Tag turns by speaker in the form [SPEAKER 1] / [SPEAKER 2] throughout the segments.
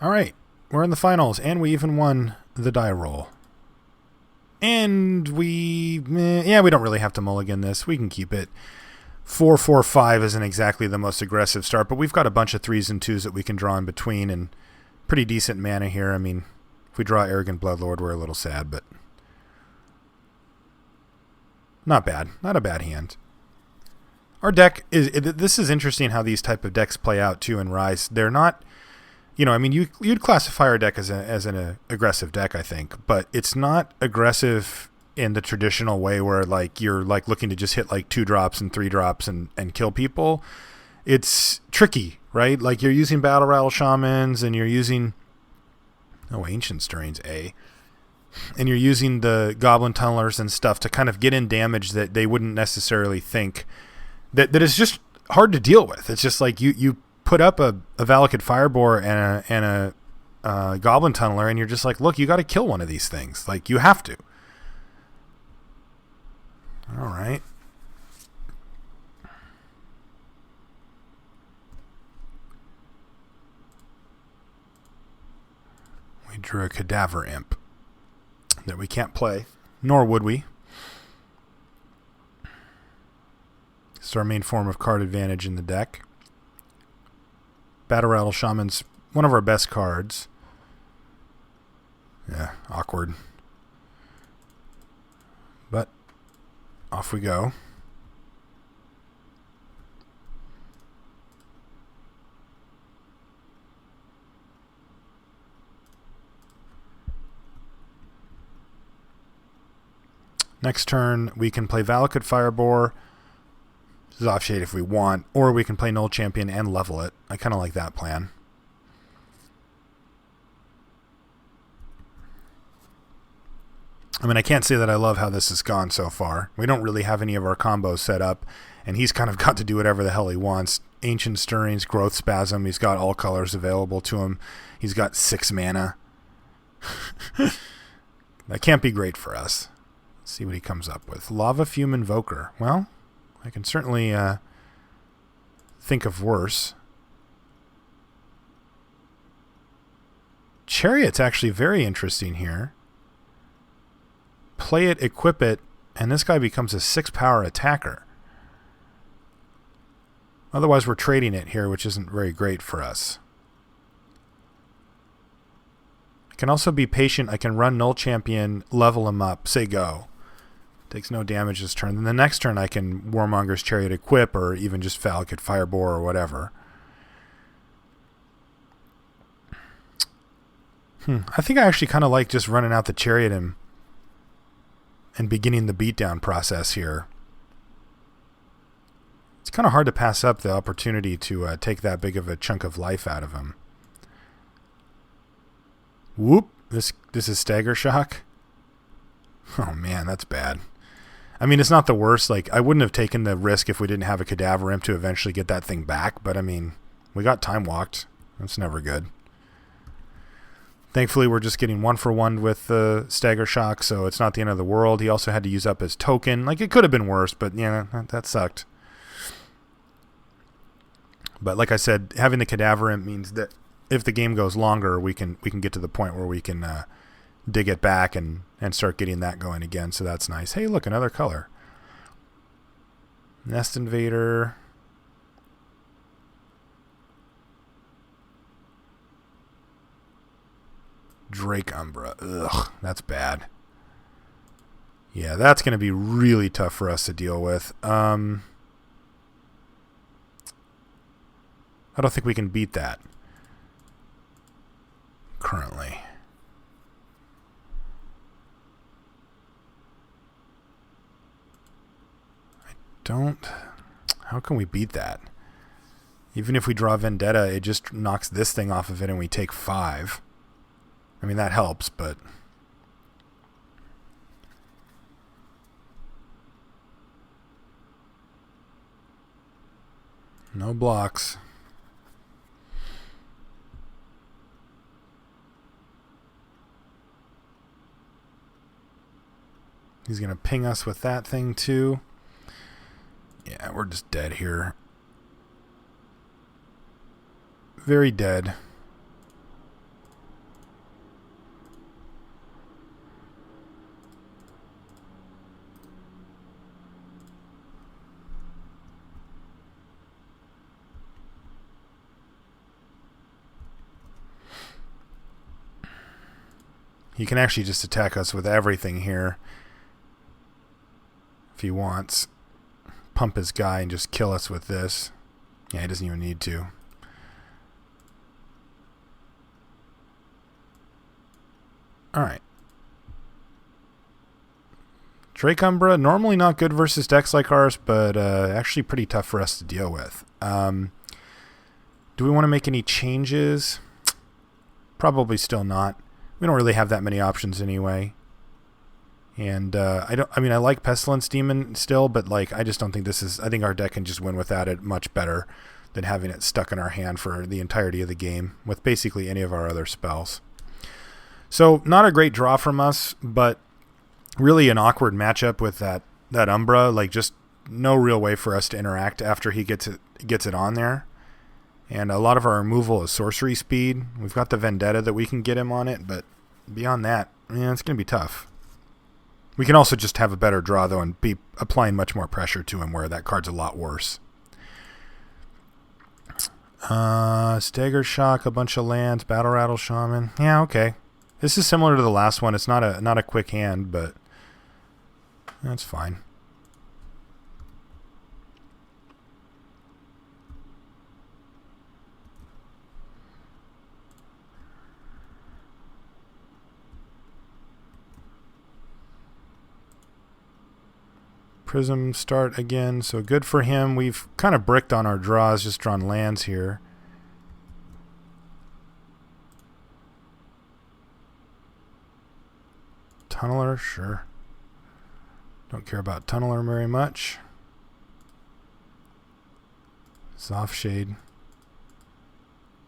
[SPEAKER 1] All right, we're in the finals, and we even won the die roll. And we don't really have to mulligan this. We can keep it. 4-4-5 isn't exactly the most aggressive start, but we've got a bunch of 3s and 2s that we can draw in between, and pretty decent mana here. I mean, if we draw Arrogant Bloodlord, we're a little sad, but not bad. Not a bad hand. Our deck this is interesting how these type of decks play out too in Rise. They're not, you'd classify our deck as an aggressive deck, I think, but it's not aggressive in the traditional way where like you're like looking to just hit like 2 drops and 3 drops and kill people. It's tricky, right? Like you're using Battle Rattle Shamans and you're using Ancient Stirrings and you're using the Goblin Tunnelers and stuff to kind of get in damage that they wouldn't necessarily think that is just hard to deal with. It's just like you put up a Valakut Firebore and a Goblin Tunneler, and you're just like, look, you got to kill one of these things. Like, you have to. All right. We drew a Cadaver Imp that we can't play, nor would we. It's our main form of card advantage in the deck. Battle Rattle Shaman's one of our best cards. Yeah, awkward. But off we go. Next turn, we can play Valakut Firebore. This is offshade if we want, or we can play Null Champion and level it. I kind of like that plan. I mean, I can't say that I love how this has gone so far. We don't really have any of our combos set up, and he's kind of got to do whatever the hell he wants. Ancient Stirrings, Growth Spasm, he's got all colors available to him. He's got 6 mana. That can't be great for us. Let's see what he comes up with. Lava Fume Invoker. Well, I can certainly think of worse. Chariot's actually very interesting here. Play it, equip it, and this guy becomes a 6-power attacker. Otherwise, we're trading it here, which isn't very great for us. I can also be patient. I can run Null Champion, level him up, say go. Takes no damage this turn. Then the next turn I can Warmonger's Chariot equip or even just Valakut Firebore or whatever. I think I actually kind of like just running out the Chariot and beginning the beatdown process here. It's kind of hard to pass up the opportunity to take that big of a chunk of life out of him. Whoop. This is Stagger Shock. Oh man, that's bad. I mean, it's not the worst. Like, I wouldn't have taken the risk if we didn't have a Cadaver Imp to eventually get that thing back. But, I mean, we got time walked. That's never good. Thankfully, we're just getting 1-for-1 with the Stagger Shock, so it's not the end of the world. He also had to use up his token. Like, it could have been worse, but, yeah, that sucked. But, like I said, having the Cadaver Imp means that if the game goes longer, we can get to the point where we can dig it back and start getting that going again, so that's nice. Hey, look, another color. Nest Invader. Drake Umbra. Ugh, that's bad. Yeah, that's going to be really tough for us to deal with. I don't think we can beat that currently. How can we beat that? Even if we draw Vendetta, it just knocks this thing off of it and we take 5. I mean, that helps, but no blocks. He's going to ping us with that thing too. Yeah, we're just dead here. Very dead. He can actually just attack us with everything here if he wants. Pump his guy and just kill us with this. Yeah, he doesn't even need to. Alright. Drake Umbra, normally not good versus decks like ours, but actually pretty tough for us to deal with. Do we want to make any changes? Probably still not. We don't really have that many options anyway. And I like Pestilence Demon still, but like I just don't think this is. I think our deck can just win without it much better than having it stuck in our hand for the entirety of the game with basically any of our other spells. So not a great draw from us, but really an awkward matchup with that Umbra. Like just no real way for us to interact after he gets it on there. And a lot of our removal is sorcery speed. We've got the Vendetta that we can get him on it, but beyond that, yeah, it's going to be tough. We can also just have a better draw, though, and be applying much more pressure to him, where that card's a lot worse. Stagger Shock, a bunch of lands, Battle Rattle Shaman. Yeah, okay. This is similar to the last one. It's not a quick hand, but that's fine. Prism start again, so good for him. We've kind of bricked on our draws, just drawn lands here. Tunneler, sure. Don't care about Tunneler very much. Softshade.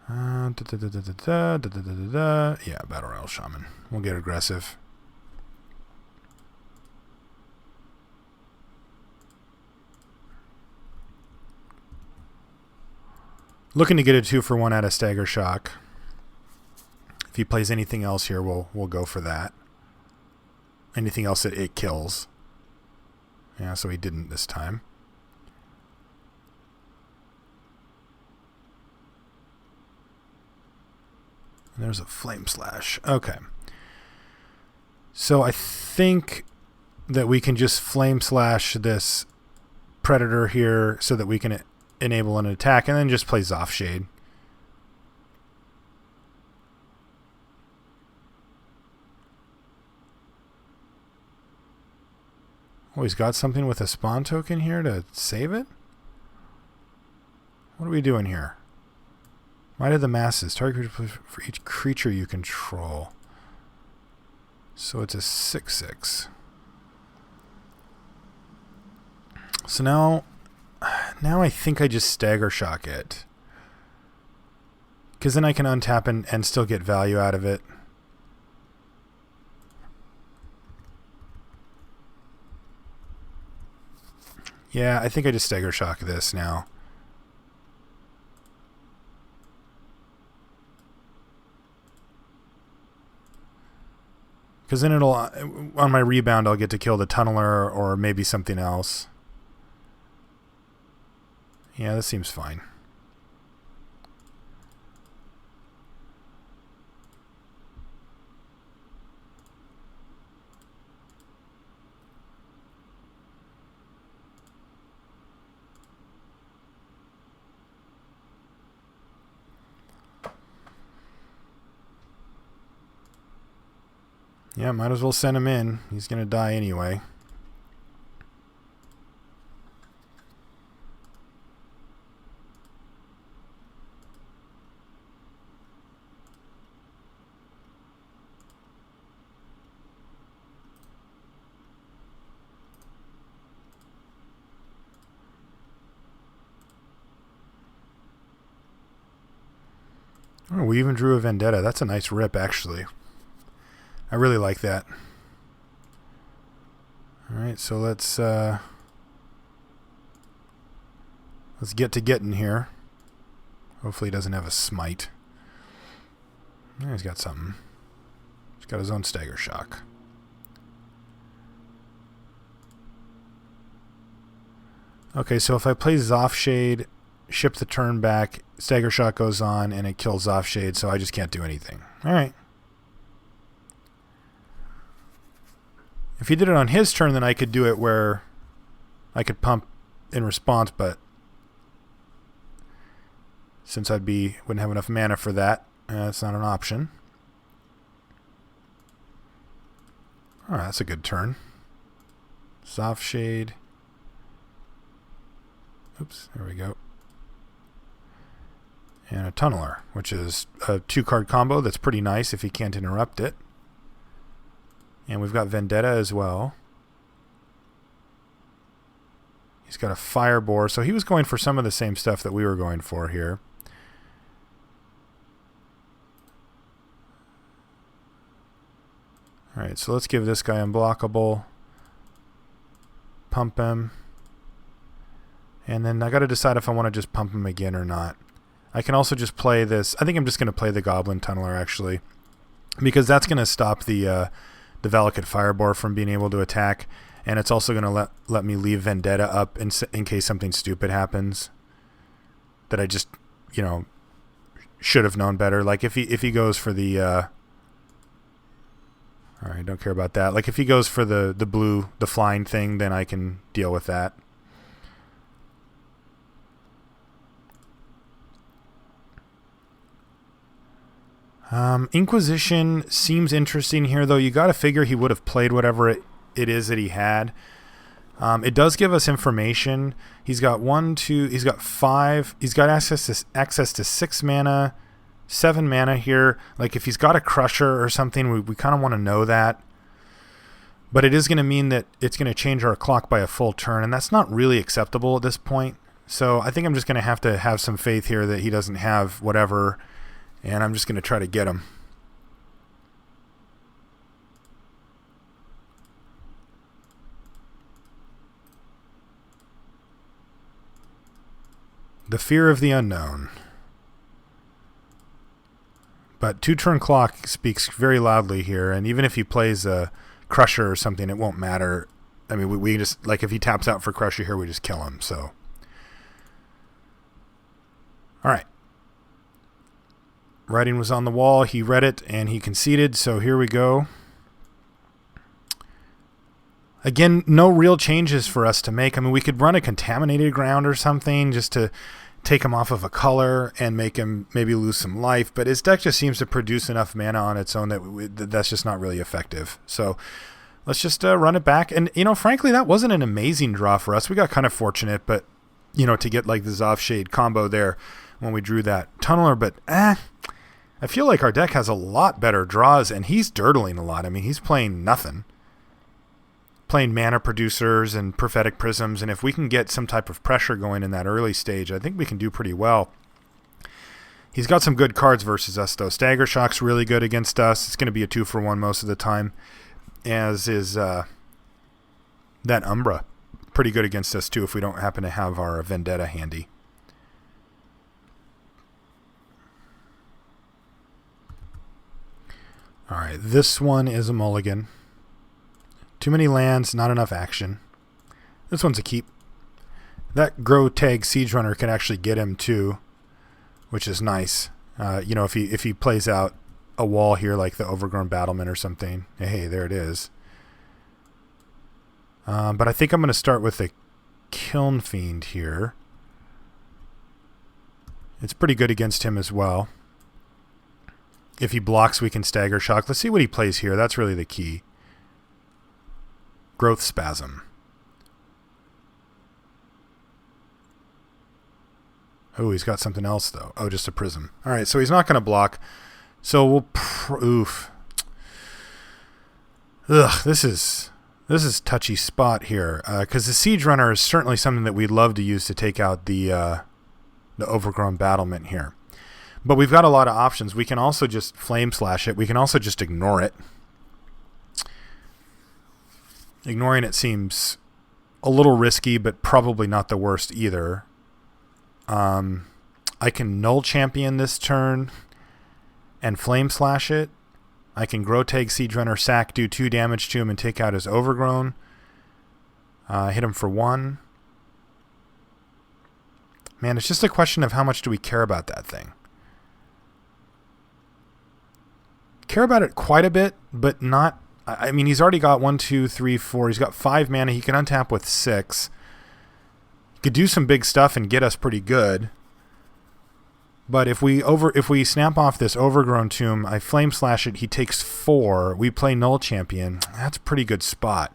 [SPEAKER 1] Yeah, Battle Rattle Shaman. We'll get aggressive. Looking to get a 2-for-1 out of Stagger Shock. If he plays anything else here, we'll go for that. Anything else that it kills. Yeah, so he didn't this time. And there's a Flame Slash. Okay. So I think that we can just Flame Slash this Predator here so that we can enable an attack, and then just play Zoffshade. Oh, he's got something with a spawn token here to save it? What are we doing here? Might of the Masses. Target for each creature you control. So it's a 6/6. So now I think I just Stagger Shock it. Because then I can untap and still get value out of it. Yeah, I think I just Stagger Shock this now. Because then it'll, on my rebound, I'll get to kill the Tunneler or maybe something else. Yeah, this seems fine. Yeah, might as well send him in. He's going to die anyway. Oh, we even drew a Vendetta. That's a nice rip, actually. I really like that. Alright, so let's get to getting here. Hopefully he doesn't have a smite. Yeah, he's got something. He's got his own Stagger Shock. Okay, so if I play Zoffshade, ship the turn back, Stagger Shock goes on, and it kills Zoffshade, so I just can't do anything. Alright. If he did it on his turn, then I could do it where I could pump in response, but since wouldn't have enough mana for that, it's not an option. All right, that's a good turn. Soft Shade. Oops, there we go. And a Tunneler, which is a 2-card combo that's pretty nice if he can't interrupt it. And we've got Vendetta as well. He's got a Firebore, so he was going for some of the same stuff that we were going for here. Alright, so let's give this guy Unblockable. Pump him. And then I got to decide if I want to just pump him again or not. I can also just play this. I think I'm just going to play the Goblin Tunneler, actually. Because that's going to stop the Valakut Firebore from being able to attack. And it's also going to let me leave Vendetta up in case something stupid happens. That I just, should have known better. Like if he goes for the... Alright, don't care about that. Like if he goes for the blue, the flying thing, then I can deal with that. Inquisition seems interesting here, though. You got to figure he would have played whatever it is that he had. It does give us information. He's got 1, 2, he's got 5. He's got access to 6 mana, 7 mana here. Like if he's got a Crusher or something, we kind of want to know that. But it is going to mean that it's going to change our clock by a full turn, and that's not really acceptable at this point. So I think I'm just going to have some faith here that he doesn't have whatever. And I'm just going to try to get him. The fear of the unknown. But 2-turn clock speaks very loudly here. And even if he plays a Crusher or something, it won't matter. I mean, we just, like if he taps out for Crusher here, we just kill him. So, all right. Writing was on the wall. He read it and he conceded. So here we go. Again, no real changes for us to make. I mean, we could run a Contaminated Ground or something just to take him off of a color and make him maybe lose some life. But his deck just seems to produce enough mana on its own that's just not really effective. So let's just run it back. And, frankly, that wasn't an amazing draw for us. We got kind of fortunate, but, to get like the Zoff Shade combo there when we drew that Tunneler. But, I feel like our deck has a lot better draws, and he's dirtling a lot. I mean, he's playing nothing. Playing Mana Producers and Prophetic Prisms, and if we can get some type of pressure going in that early stage, I think we can do pretty well. He's got some good cards versus us, though. Stagger Shock's really good against us. It's going to be a 2-for-1 most of the time, as is that Umbra. Pretty good against us, too, if we don't happen to have our Vendetta handy. All right, this one is a mulligan. Too many lands, not enough action. This one's a keep. That Grotag Siege Runner can actually get him too, which is nice. If he plays out a wall here like the Overgrown Battlement or something. Hey, there it is. But I think I'm going to start with the Kiln Fiend here. It's pretty good against him as well. If he blocks, we can Stagger Shock. Let's see what he plays here. That's really the key. Growth Spasm. Oh, he's got something else, though. Oh, just a Prism. All right, so he's not going to block. So we'll... Oof. Ugh, this is touchy spot here. Because the Siege Runner is certainly something that we'd love to use to take out the Overgrown Battlement here. But we've got a lot of options. We can also just Flame Slash it. We can also just ignore it. Ignoring it seems a little risky, but probably not the worst either. I can Null Champion this turn and Flame Slash it. I can Grotag Siege Runner sack, do 2 damage to him, and take out his Overgrown. Hit him for 1. Man, it's just a question of how much do we care about that thing. Care about it quite a bit, but not I mean, he's already got 1, 2, 3, 4. He's got 5 mana. He can untap with 6. He could do some big stuff and get us pretty good. But if we snap off this Overgrown Tomb, I Flame Slash it, he takes 4. We play Null Champion. That's a pretty good spot.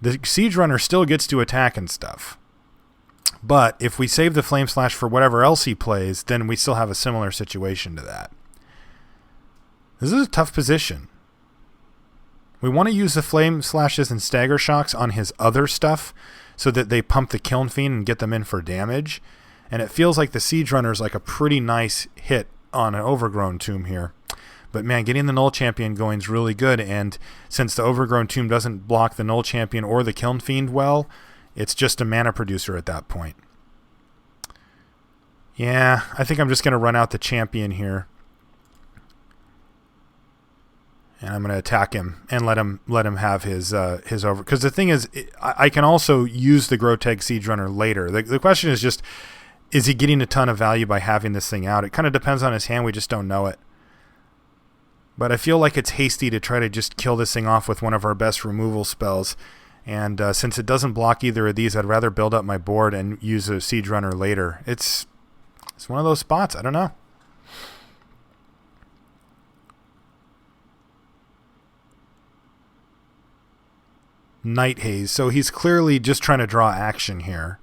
[SPEAKER 1] The Siege Runner still gets to attack and stuff. But if we save the Flame Slash for whatever else he plays, then we still have a similar situation to that. This is a tough position. We want to use the Flame Slashes and Stagger Shocks on his other stuff so that they pump the Kiln Fiend and get them in for damage. And it feels like the Siege Runner is like a pretty nice hit on an Overgrown Tomb here. But man, getting the Null Champion going is really good. And since the Overgrown Tomb doesn't block the Null Champion or the Kiln Fiend well, it's just a mana producer at that point. Yeah, I think I'm just going to run out the Champion here. And I'm going to attack him and let him have his over. Because the thing is, I can also use the Groteg Siege Runner later. The question is just, is he getting a ton of value by having this thing out? It kind of depends on his hand. We just don't know it. But I feel like it's hasty to try to just kill this thing off with one of our best removal spells. And since it doesn't block either of these, I'd rather build up my board and use a Siege Runner later. It's one of those spots. I don't know. Night Haze. So he's clearly just trying to draw action here,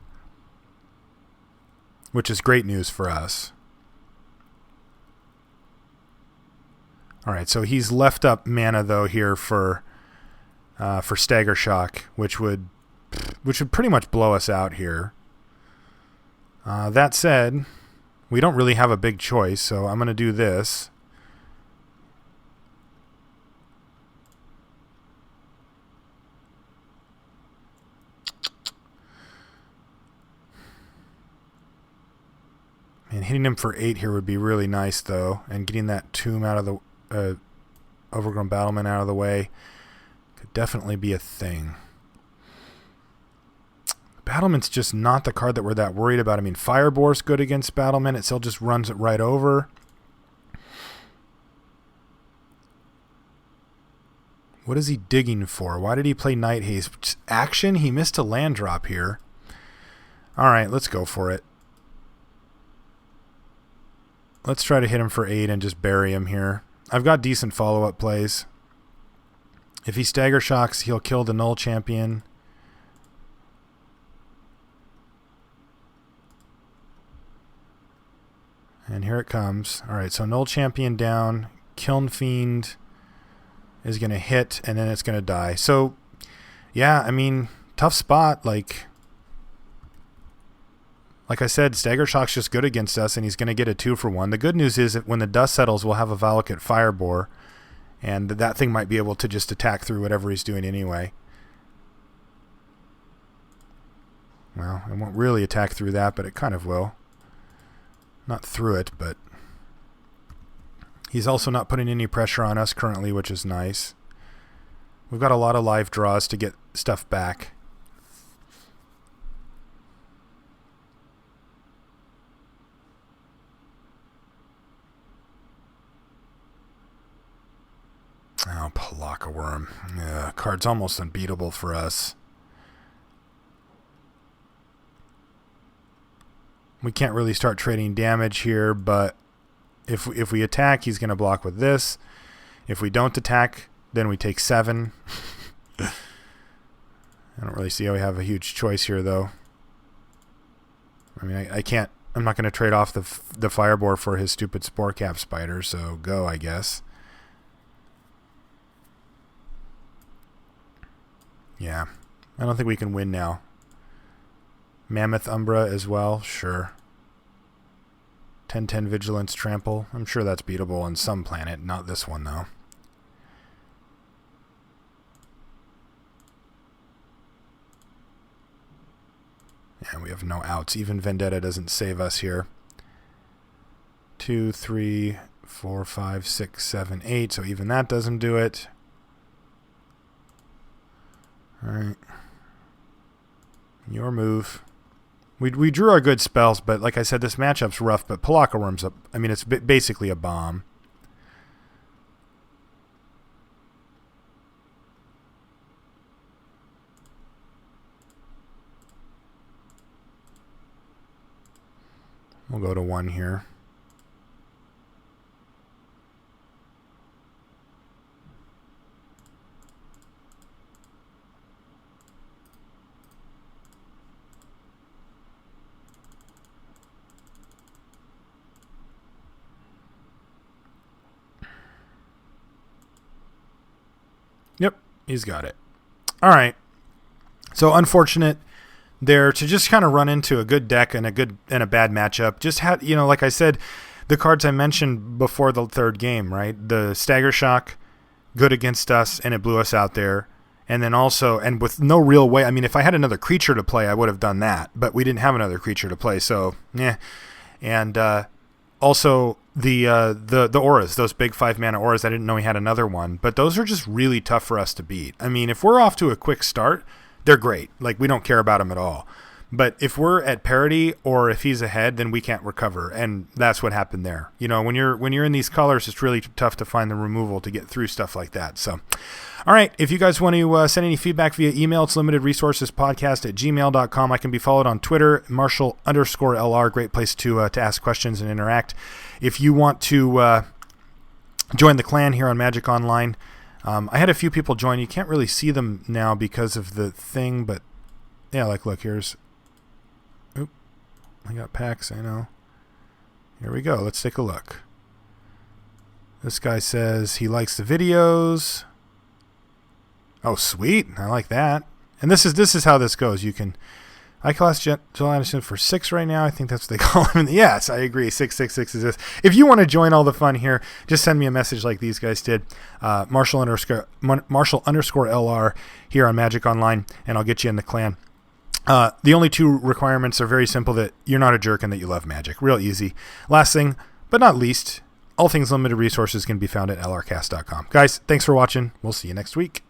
[SPEAKER 1] which is great news for us. All right, so he's left up mana though here for Stagger Shock, which would pretty much blow us out here. That said, we don't really have a big choice, so I'm going to do this. And hitting him for 8 here would be really nice, though. And getting that Tomb out of the Overgrown Battlement out of the way could definitely be a thing. Battlement's just not the card that we're that worried about. I mean, Firebore's good against Battlement. It still just runs it right over. What is he digging for? Why did he play Night Haze? Just action? He missed a land drop here. All right, let's go for it. Let's try to hit him for 8 and just bury him here. I've got decent follow-up plays. If he Stagger Shocks, he'll kill the Null Champion. And here it comes. All right, so Null Champion down. Kiln Fiend is going to hit, and then it's going to die. So, yeah, I mean, tough spot. Like I said, Stagger Shock's just good against us, and he's going to get a 2-for-1. The good news is that when the dust settles, we'll have a Valakut Firebore, and that thing might be able to just attack through whatever he's doing anyway. Well, it won't really attack through that, but it kind of will. Not through it, but he's also not putting any pressure on us currently, which is nice. We've got a lot of live draws to get stuff back. Oh, Palaka Worm. Yeah, card's almost unbeatable for us. We can't really start trading damage here, but if we attack, he's going to block with this. If we don't attack, then we take 7. I don't really see how we have a huge choice here, though. I mean, I can't. I'm not going to trade off the Firebore for his stupid Spore Cap Spider, so go, I guess. Yeah, I don't think we can win now. Mammoth Umbra as well, sure. 10/10 Vigilance Trample. I'm sure that's beatable on some planet, not this one though. Yeah, we have no outs. Even Vendetta doesn't save us here. 2, 3, 4, 5, 6, 7, 8. So even that doesn't do it. All right. Your move. We drew our good spells, but like I said, this matchup's rough, but Palaka Worm's up. I mean, it's basically a bomb. We'll go to 1 here. Yep, he's got it. All right. So unfortunate there to just kind of run into a good deck and a bad matchup. Just had, like I said, the cards I mentioned before the third game, right? The Stagger Shock, good against us, and it blew us out there. And then also, and with no real way, I mean, if I had another creature to play, I would have done that. But we didn't have another creature to play, so, yeah. And also the auras, those big 5-mana auras, I didn't know he had another one. But those are just really tough for us to beat. I mean, if we're off to a quick start, they're great. Like, we don't care about them at all. But if we're at parity or if he's ahead, then we can't recover. And that's what happened there. When you're in these colors, it's really tough to find the removal to get through stuff like that. So, all right. If you guys want to send any feedback via email, it's limitedresourcespodcast@gmail.com. I can be followed on Twitter, Marshall_LR. Great place to ask questions and interact. If you want to join the clan here on Magic Online, I had a few people join. You can't really see them now because of the thing, but yeah, like, look, here's... Oop, I got packs, I know. Here we go. Let's take a look. This guy says he likes the videos. Oh, sweet. I like that. And this is how this goes. You can... I class July for 6 right now. I think that's what they call him. Yes, I agree. 666 is this. If you want to join all the fun here, just send me a message like these guys did. Marshall_LR here on Magic Online, and I'll get you in the clan. The only 2 requirements are very simple: that you're not a jerk and that you love Magic. Real easy. Last thing, but not least, all things limited resources can be found at lrcast.com. Guys, thanks for watching. We'll see you next week.